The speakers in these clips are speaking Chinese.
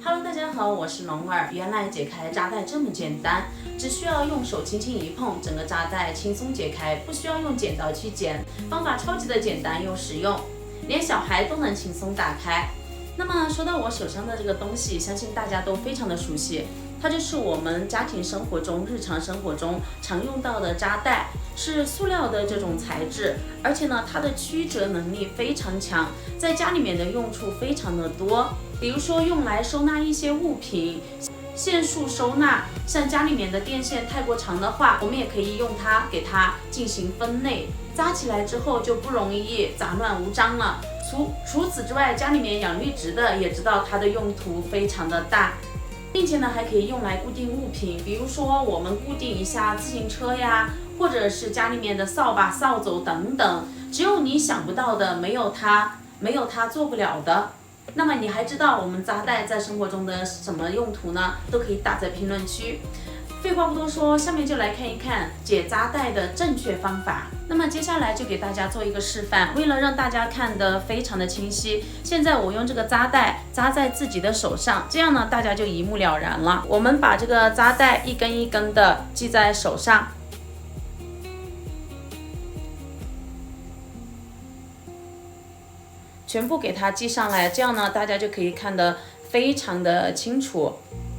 Hello， 大家好，我是龍兒。原來解開扎帶這麼簡單，只需要用手輕輕一碰，整個扎帶輕鬆解開，不需要用剪刀去剪，方法超級的簡單又實用，連小孩都能輕鬆打開。那麼說到我手上的這個東西，相信大家都非常的熟悉，它就是我們家庭生活中、日常生活中常用到的扎带，是塑料的这种材質，而且呢，它的曲折能力非常強，在家裡面的用處非常的多。比如說用來收納一些物品，線束收納，像家裡面的電線太過長的話，我們也可以用它給它進行分類，扎起來之後就不容易雜亂無章了。除此之外，家裡面養綠植的也知道它的用途非常的大，並且呢還可以用來固定物品，比如说我們固定一下自行車呀，或者是家裡面的掃把、扫帚等等，只有你想不到的，没有它做不了的。那麼你還知道我們扎帶在生活中的什麼用途呢？都可以打在評論區。廢話不多說，下面就來看一看解扎帶的正確方法。那麼接下來就給大家做一個示範，為了讓大家看得非常的清晰，現在我用這個扎帶扎在自己的手上，這樣呢大家就一目了然了。我們把這個扎帶一根一根的繫在手上，全部給它繫上來，這樣呢大家就可以看得非常的清楚。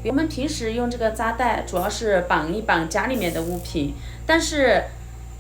我們平時用這個扎帶主要是綁一綁家裡面的物品，但是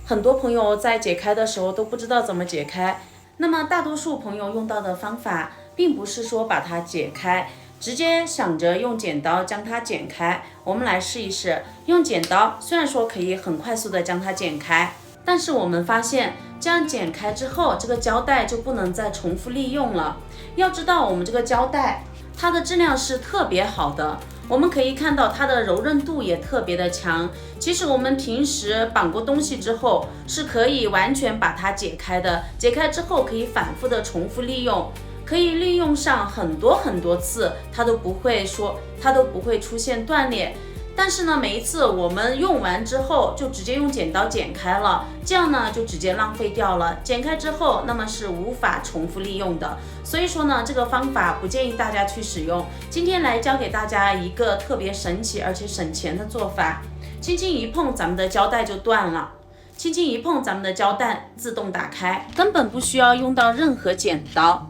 很多朋友在解開的時候都不知道怎麼解開。那麼大多數朋友用到的方法並不是說把它解開，直接想着用剪刀將它剪開。我們來試一試，用剪刀雖然說可以很快速的將它剪開，但是我們發現這樣剪開之後，這個膠帶就不能再重複利用了。要知道我們這個膠帶它的質量是特別好的，我們可以看到它的柔韌度也特別的強。其實我們平時綁過東西之後是可以完全把它解開的，解開之後可以反復的重複利用，可以利用上很多次，它都不会出現斷裂。但是呢，每一次我們用完之後就直接用剪刀剪開了，這樣呢就直接浪費掉了。剪開之後，那麼是無法重複利用的。所以說呢，這個方法不建議大家去使用。今天來教給大家一個特別神奇而且省錢的做法，輕輕一碰，咱們的膠帶就斷了。輕輕一碰，咱們的膠帶自動打開，根本不需要用到任何剪刀，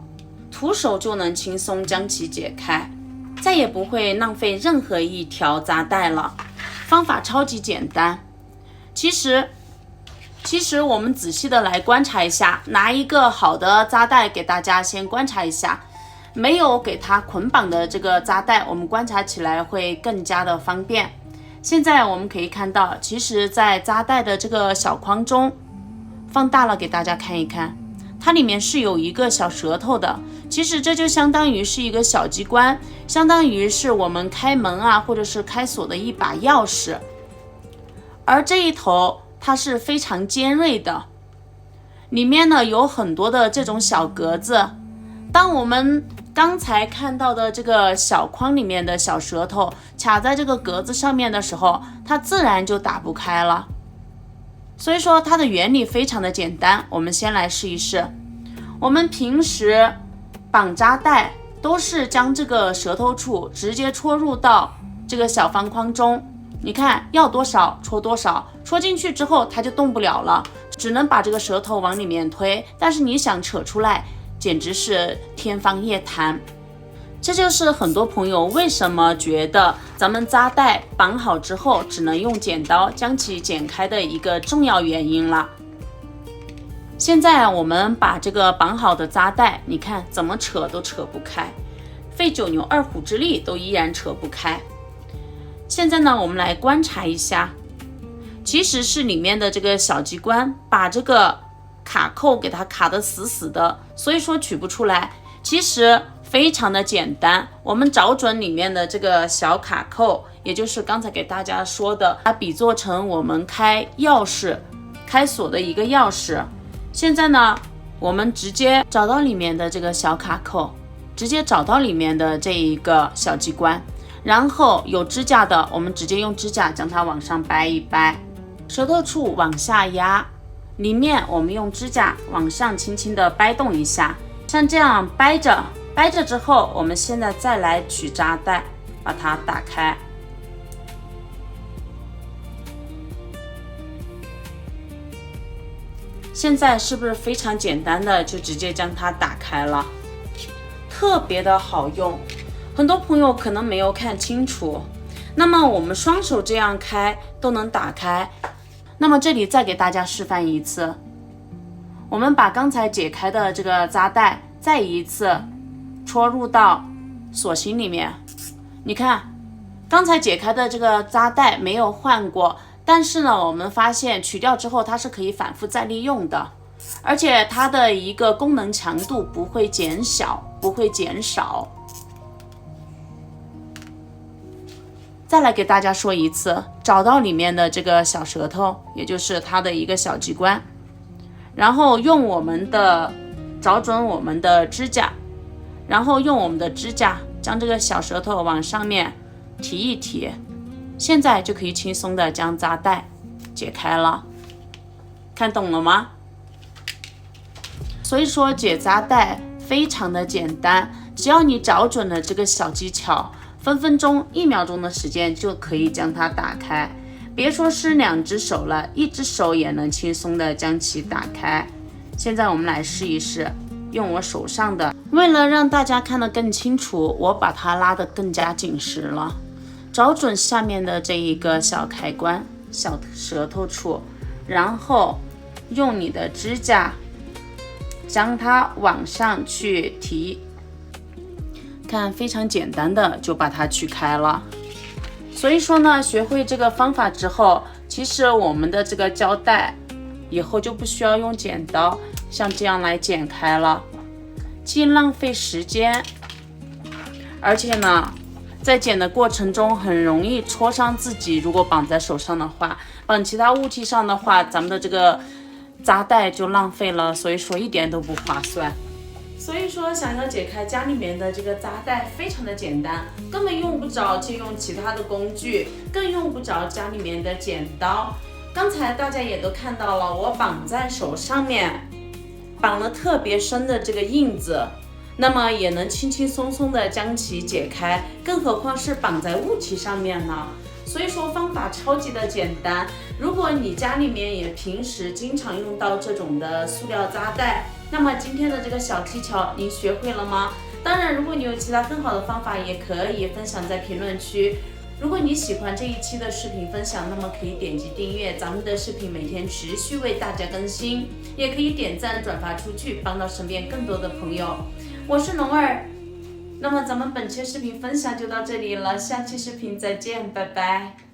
徒手就能輕鬆將其解開。再也不會浪費任何一條扎帶了，方法超級簡單。其實我們仔細的來觀察一下，拿一個好的扎帶給大家先觀察一下，沒有給它捆綁的這個扎帶，我們觀察起來會更加的方便。現在我們可以看到，其實在扎帶的這個小框中，放大了給大家看一看，它裡面是有一個小舌頭的，其實這就相當於是一個小機關，相當於是我們開門啊或者是開鎖的一把鑰匙。而這一頭它是非常尖銳的，裡面呢有很多的這種小格子，當我們剛才看到的這個小框裡面的小舌頭卡在這個格子上面的時候，它自然就打不開了。所以說它的原理非常的簡單，我們先来試一試。我們平時綁扎帶都是將這個舌頭處直接戳入到這個小方框中，你看要多少戳多少，戳進去之後它就動不了了，只能把這个舌頭往裡面推，但是你想扯出來簡直是天方夜譚。這就是很多朋友為什麼覺得咱們扎帶綁好之後只能用剪刀將其剪開的一個重要原因了。現在我們把這個綁好的扎帶，你看怎麼扯都扯不開，費九牛二虎之力都依然扯不開。現在呢，我們來觀察一下，其實是裡面的這個小機關把這個卡扣給它卡得死死的，所以說取不出來。其實非常的簡單，我們找準裡面的這個小卡扣，也就是剛才給大家說的，它比作成我們開鑰匙、開鎖的一個鑰匙。現在呢，我們直接找到裡面的這個小卡扣，直接找到裡面的這一個小機關，然後有指甲的，我們直接用指甲将它往上掰一掰，舌頭處往下壓，裡面我們用指甲往上輕輕的掰動一下，像這樣掰掰着之後，我們現在再來取扎帶，把它打開。現在是不是非常簡單的就直接将它打開了？特別的好用，很多朋友可能沒有看清楚。那麼我們雙手這樣開都能打開。那麼這裡再給大家示範一次，我們把剛才解開的這個扎帶再一次戳入到鎖芯裡面。你看，剛才解開的這個扎帶沒有換過。但是呢，我們發現取掉之後，它是可以反覆再利用的，而且它的一個功能強度不會減小，不會減少。再來給大家說一次，找到裡面的這個小舌頭，也就是它的一個小機關，然後用我們的找準我們的指甲，然後用我們的指甲將這個小舌頭往上面提一提。現在就可以輕鬆的將扎帶解開了，看懂了嗎？所以說解扎帶非常的簡單，只要你找準了這個小技巧，分分鐘1秒鐘的時間就可以將它打開。別說是2隻手了，1隻手也能輕鬆的將其打開。現在我們來試一試，用我手上的，為了讓大家看得更清楚，我把它拉得更加緊實了。找準下面的這一個小開關，小舌頭處，然後用你的指甲將它往上去提，看非常簡單的就把它取開了。所以說呢，學會這個方法之後，其實我們的這個膠帶以後就不需要用剪刀像這樣來剪開了，既浪費時間，而且呢在剪的過程中很容易戳傷自己，如果綁在手上的話，綁其他物體上的話，咱們的这個扎帶就浪費了，所以說一點都不划算。所以說想要解開家裡面的這個扎帶非常的簡單，根本用不着借用其他的工具，更用不着家裡面的剪刀。剛才大家也都看到了，我綁在手上面綁了特別深的這個印子，那麼也能輕輕鬆鬆的將其解開，更何況是綁在物體上面呢？所以說方法超級的簡单。如果你家裡面也平時經常用到這種的塑料扎帶，那麼今天的這個小技巧您學會了嗎？當然，如果你有其他更好的方法，也可以分享在評論區。如果你喜歡這一期的視頻分享，那麼可以點擊訂閱，咱們的視頻每天持續為大家更新，也可以點讚轉發出去，幫到身邊更多的朋友。我是龍兒，那麼咱們本期視頻分享就到這裡了，下期視頻再見，拜拜。